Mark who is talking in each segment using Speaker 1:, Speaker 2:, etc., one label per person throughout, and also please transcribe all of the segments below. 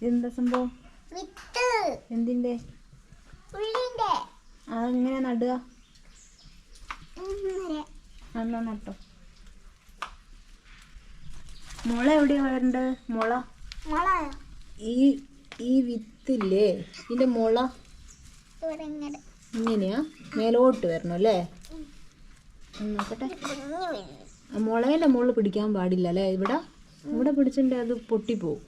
Speaker 1: എന്താ സംഭവം? എന്തിന്റെ? അതെങ്ങനെ നടുക? എന്നാ നട്ടോ. മുള എവിടെയാ വരേണ്ടത്? മുള ഈ വിത്തില്ലേ, ഇതിന്റെ മുള ഇങ്ങനെയാ മേലോട്ട് വരണം അല്ലേ? നോക്കട്ടെ. മുളേൻ്റെ മുകളിൽ പിടിക്കാൻ പാടില്ല അല്ലേ? ഇവിടെ പിടിച്ചിട്ടുണ്ടെങ്കിൽ അത് പൊട്ടിപ്പോവും.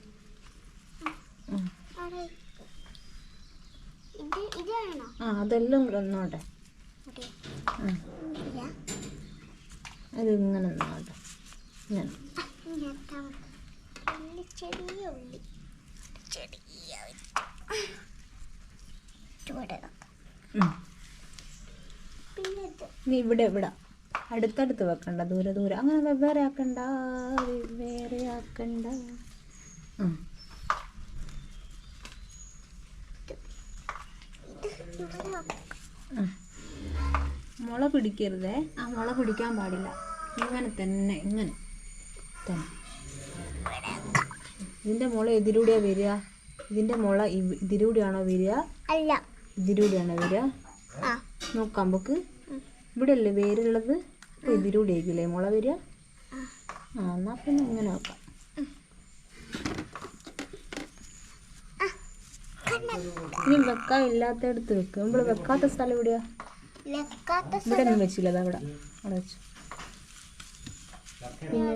Speaker 1: അതെല്ലാം നിന്നോട്ടെ. അതിങ്ങനെ നിന്നോട്ടെ. ഇങ്ങനെ നീ ഇവിടെ അടുത്തടുത്ത് വെക്കണ്ട, ദൂരെ അങ്ങനെ വെവ്വേറെ ആക്കണ്ട. മുള പിടിക്കരുതേ. മുള പിടിക്കാൻ പാടില്ല. ഇങ്ങനെ തന്നെ ഇതിന്റെ മുള ഇതിലൂടെയാ വരിക. ഇതിന്റെ മുള ഇതിലൂടെയാണോ വരിക? അല്ല, ഇതിലൂടെയാണോ വരിക? നോക്കാം നമുക്ക്. ഇവിടെ അല്ലേ വേരുള്ളത്? അപ്പോൾ ഇതിലൂടെ ആയിരിക്കില്ലേ മുള വരിക? എന്നാ പിന്നെ ഇങ്ങനെ നോക്കാം. ഇനി വെക്കാൻ ഇല്ലാത്തടുത്ത് വെക്കുക. നമ്മൾ വെക്കാത്ത സ്ഥലം എവിടെയാ? ഇവിടെ ഒന്നും വെച്ചില്ല. അവിടെ വെച്ചു. പിന്നെ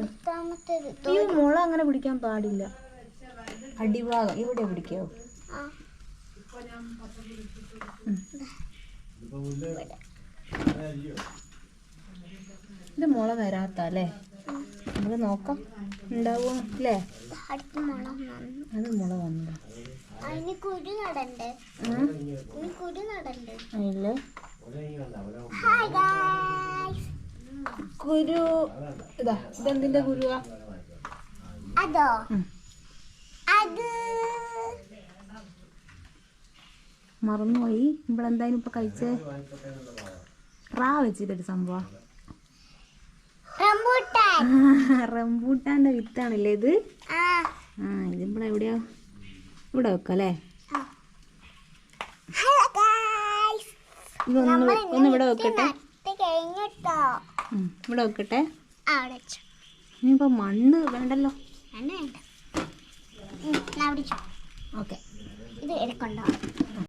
Speaker 1: ഈ മുള അങ്ങനെ പിടിക്കാൻ പാടില്ല. അടിഭാഗം ഇവിടെ പിടിക്കാവോ? ഇത് മുള വരാത്ത അല്ലേ? നമുക്ക് നോക്കാം ഉണ്ടാവുമോ അല്ലേ? അത് മുള വന്നതാ. ഇല്ലേ കുരു. ഇതെന്തിന്റെ കുരുവാ? മറന്നുപോയി. ഇവിടെ എന്തായാലും ഇപ്പൊ കഴിച്ചേ വെച്ചിട്ടൊരു സംഭവം. റംബൂട്ടാന്റെ വിത്താണല്ലേ ഇത്? ഇതിവിടെ എവിടെയാ? ഇവിടെ വെക്കാം അല്ലേ? ഒന്ന് ഇവിടെ വെക്കട്ടെ. ഇവിടെ വെക്കട്ടെ. ഇനിയിപ്പോ മണ്ണ് വേണ്ടല്ലോ. ഓക്കെ, ഇത് എടുക്കണ്ടോ?